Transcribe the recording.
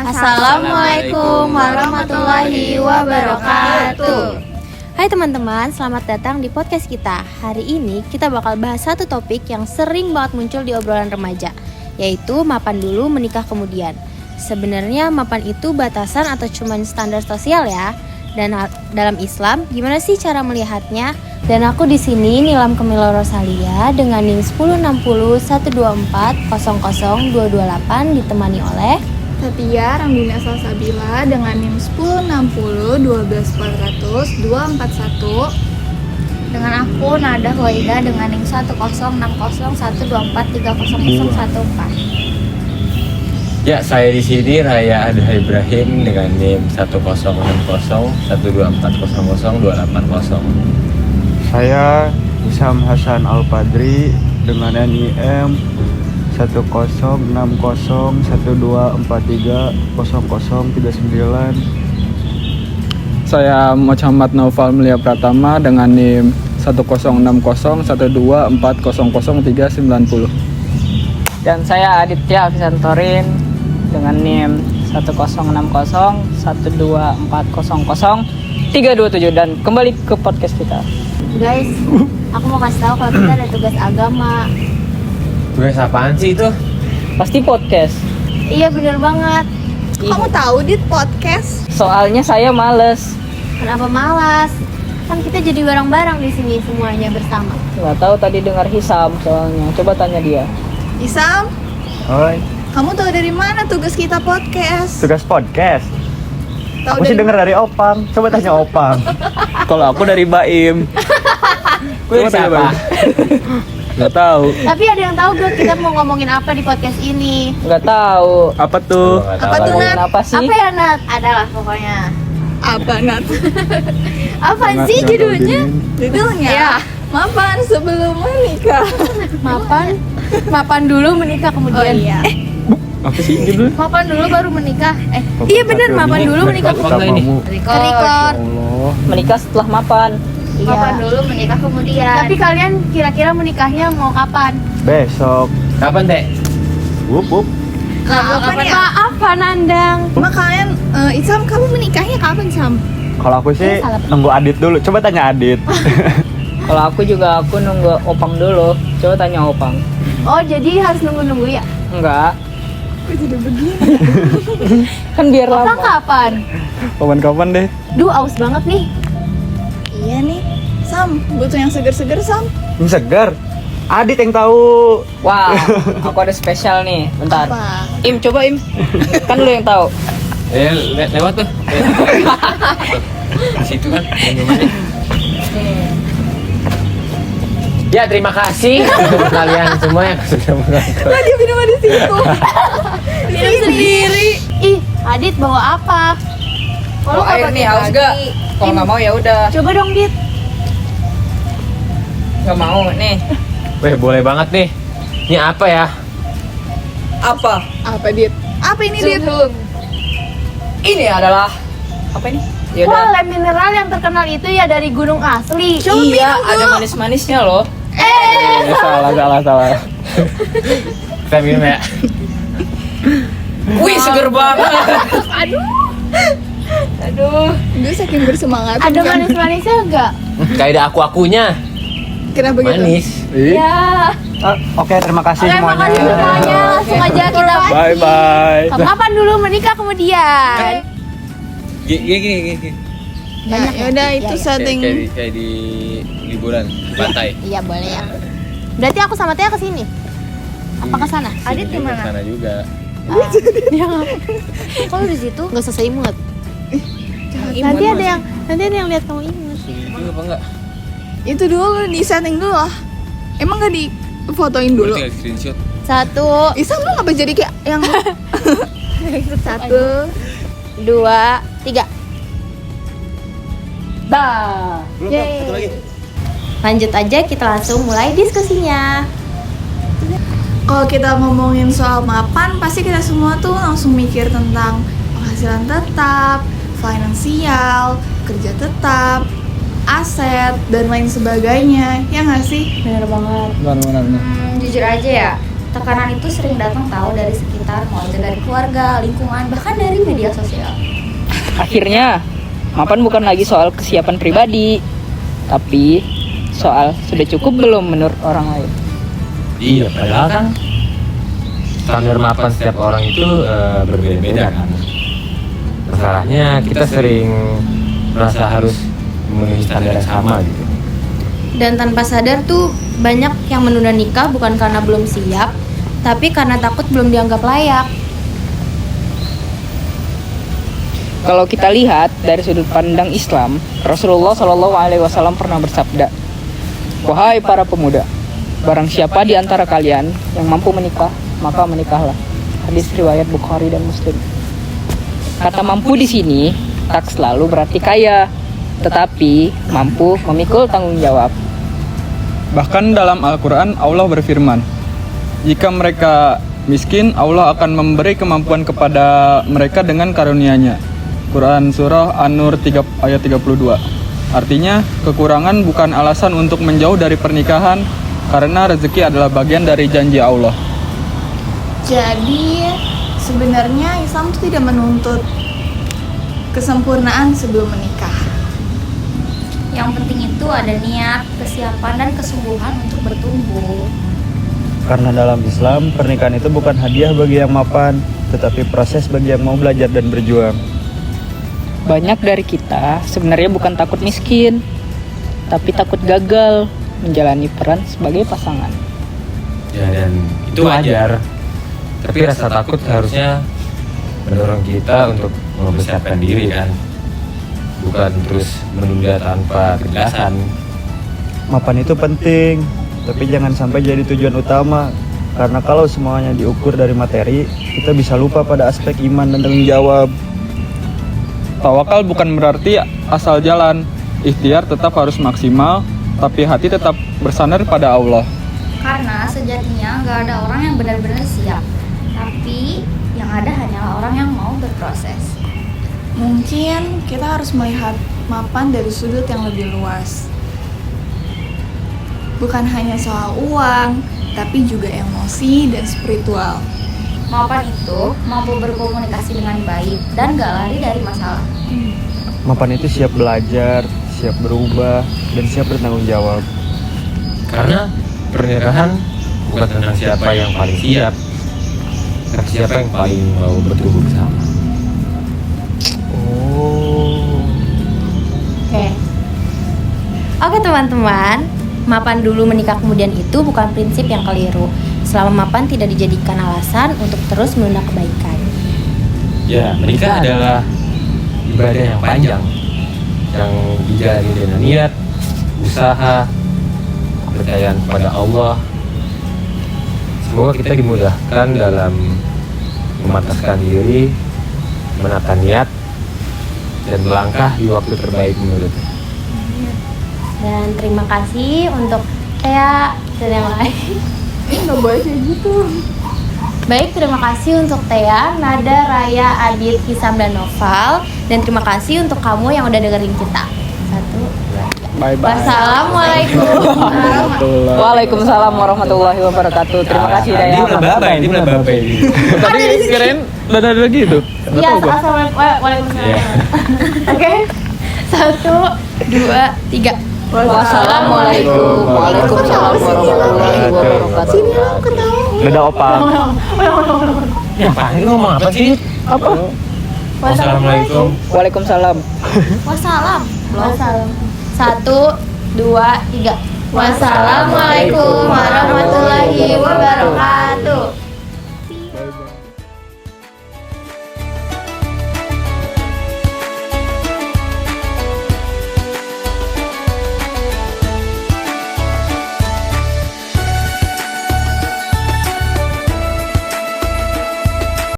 Assalamualaikum warahmatullahi wabarakatuh. Hai teman-teman, selamat datang di podcast kita. Hari ini kita bakal bahas satu topik yang sering banget muncul di obrolan remaja, yaitu mapan dulu menikah kemudian. Sebenarnya mapan itu batasan atau cuman standar sosial ya? Dan dalam Islam, gimana sih cara melihatnya? Dan aku di sini Nilam Kemilo Rosalia dengan NIM 1060 124 00 228 ditemani oleh Tatia Ramdina Salsabila dengan NIM 1060 12400 241. Dengan aku Nada Hoida dengan NIM 1060 124 300 114. Ya, saya di sini Raya Adha Ibrahim dengan NIM 1060 124 00 280. Saya Isam Hasan Al-Padri dengan NIM 1060 1243 0039. Saya Muhammad Naufal Mulia Pratama dengan NIM 1060 1240 390. Dan saya Aditya Alfisantorin dengan NIM 1060 12400 327. Dan kembali ke podcast kita. Guys, aku mau kasih tahu kalau kita ada tugas agama. Tugas apaan sih itu? Pasti podcast. Iya bener banget. Kamu tahu Dit podcast? Soalnya saya males. Kenapa malas? Kan kita jadi bareng-bareng di sini semuanya bersama. Nggak tahu tadi dengar Hisam soalnya. Coba tanya dia. Isam, Oi, kamu tahu dari mana tugas kita podcast? tugas podcast. Tahu Aku sih dari dengar dari Opang. Coba tanya Opang. Kalau aku dari Baim. Gue siapa? Nggak tahu. Tapi ada yang tahu gak kita mau ngomongin apa di podcast ini? Nggak tahu. Apa tuh? Apa tuh, Ngomongin Nat? apa sih? Apa ya Nat? Adalah pokoknya. Apa Nat? Apa Nggak- sih nggak tahu judulnya? dirinya. Judulnya Ya. Mapan sebelum menikah. Mapan dulu menikah kemudian. Oh iya. Apa sih judul? Mapan dulu baru menikah. Iya bener, mapan dulu menikah kemudian. Record. Allah. Menikah setelah mapan. Mapan dulu menikah kemudian. Tapi kalian kira-kira menikahnya mau kapan? Besok. Kapan, Teh? Wup wup. Kapan ya? Apa Nandang? Makanya Isam, kamu menikahnya kapan Sam? Kalau aku sih Salah. nunggu Adit dulu. Coba tanya Adit. Kalau aku juga nunggu Opang dulu. Coba tanya Opang. Oh jadi harus nunggu-nunggu ya? Enggak. Kok jadi begini? Kan biar Opang lama. kapan? Kapan-kapan deh. Duh aus banget nih. Iya nih, Sam, butuh yang seger-seger Sam. Segar. Adit yang tahu. Wah, aku ada spesial nih. Bentar. Apa? Im, coba Im. Kan lu yang tahu. Lewat tuh. Di situ kan minumannya. Ya, terima kasih untuk kalian semua yang sudah menonton. Lah dia minum di situ. Minum sendiri. Ih, Adit bawa apa? Bawa air nih, haus gak? Kalau nggak mau ya udah. Coba dong Dit. Nggak mau nih. Weh, boleh banget nih. Ini apa ya? Apa? Apa Dit? Apa ini Dit? Ini adalah apa ini? Ya Wah, udah. lem mineral yang terkenal itu ya dari gunung asli. Iya, ada manis-manisnya loh. Salah. Kita minum ya. Wih, seger banget. Aduh, Gue saking bersemangat. ada manis-manisnya enggak? Kayak ada aku-akunya. Kenapa gitu? Manis. Ya. Oke, terima kasih Oke, semuanya. makasih semuanya. Langsung aja kita Bye bye. kapan dulu menikah kemudian. Gini. Nah, yaudah itu setting. Kayak di liburan di pantai. Iya, boleh ya. Berarti aku sama Tia ke sini. Apa ke sana? Adit Sini juga, gimana? sana juga. Ya. Kalau di situ enggak selesai imut. Nanti ada yang lihat kamu imut. Itu apa enggak? Itu dulu di setting dulu lah. Emang gak di fotoin dulu? Tinggal screenshot. 1, Isam lu ngapa jadi kayak yang 1 2, 3. Dah. Satu lagi. Lanjut aja, kita langsung mulai diskusinya. Kalau kita ngomongin soal mapan, pasti kita semua tuh langsung mikir tentang penghasilan tetap, finansial, kerja tetap, aset, dan lain sebagainya. Ya nggak sih? Bener banget. Benar. Jujur aja ya, tekanan itu sering datang tahu dari sekitar sekitar, mau itu dari keluarga, lingkungan, bahkan dari media sosial. Akhirnya, mapan bukan lagi soal kesiapan pribadi, tapi soal sudah cukup belum menurut orang lain. Iya, padahal kan standar mapan setiap orang itu berbeda-beda kan. Masalahnya kita sering merasa harus memenuhi standar yang sama gitu. Dan tanpa sadar tuh banyak yang menunda nikah bukan karena belum siap, tapi karena takut belum dianggap layak. Kalau kita lihat dari sudut pandang Islam, Rasulullah Shallallahu Alaihi Wasallam pernah bersabda, "Wahai para pemuda, barang siapa di antara kalian yang mampu menikah, maka menikahlah." Hadis riwayat Bukhari dan Muslim. Kata mampu di sini tak selalu berarti kaya, tetapi mampu memikul tanggung jawab. Bahkan dalam Al-Quran Allah berfirman, jika mereka miskin, Allah akan memberi kemampuan kepada mereka dengan karunia-Nya. Quran Surah An-Nur ayat 32. Artinya, kekurangan bukan alasan untuk menjauh dari pernikahan, karena rezeki adalah bagian dari janji Allah. Jadi sebenarnya Islam itu tidak menuntut kesempurnaan sebelum menikah. Yang penting itu ada niat, kesiapan, dan kesungguhan untuk bertumbuh. Karena dalam Islam, pernikahan itu bukan hadiah bagi yang mapan, tetapi proses bagi yang mau belajar dan berjuang. Banyak dari kita sebenarnya bukan takut miskin, tapi takut gagal menjalani peran sebagai pasangan. Ya, dan itu wajar. Tapi rasa takut seharusnya mendorong kita untuk mempersiapkan diri kan, bukan terus menunda tanpa kejelasan. Mapan itu penting, tapi jangan sampai jadi tujuan utama. Karena kalau semuanya diukur dari materi, kita bisa lupa pada aspek iman dan tanggung jawab. Tawakal bukan berarti asal jalan. Ikhtiar tetap harus maksimal, tapi hati tetap bersandar pada Allah. Karena sejatinya nggak ada orang yang benar-benar siap, tapi yang ada hanyalah orang yang mau berproses. Mungkin kita harus melihat mapan dari sudut yang lebih luas. Bukan hanya soal uang, tapi juga emosi dan spiritual. Mapan itu mampu berkomunikasi dengan baik dan gak lari dari masalah. Mapan itu siap belajar, siap berubah, dan siap bertanggung jawab. Karena pernikahan bukan tentang siapa yang paling siap, tapi siapa yang paling mau bertumbuh bersama. Oke teman-teman, mapan dulu menikah kemudian itu bukan prinsip yang keliru. Selama mapan tidak dijadikan alasan untuk terus menunda kebaikan. Ya, menikah adalah ibadah yang panjang, yang dijalani dengan niat, usaha, kepercayaan kepada Allah. Semoga kita dimudahkan dalam mematahkan diri, menata niat, dan melangkah di waktu terbaik menurutnya. Dan terima kasih untuk Thea dan yang lain. Nggak boleh kayak gitu. Baik, terima kasih untuk Thea, Nada, Raya, Adit, Hisam, dan Noval. Dan terima kasih untuk kamu yang udah dengerin kita. 1, 2, 3. Bye-bye. Wassalamualaikum. Waalaikumsalam warahmatullahi wabarakatuh. Terima kasih Daya. Ini bapak, ini bapak. Tadi kirain ada gitu. Iya, assalamualaikum. Iya. Oke, 1, 2, 3. Wassalamualaikum. Waalaikumsalam warahmatullahi wabarakatuh. Sini lo ketawa. Dadah opang. Ngapain ngomong apa sih? Apa? Wassalamualaikum. Waalaikumsalam. Wassalam. 1, 2, 3. Wassalamualaikum warahmatullahi wabarakatuh.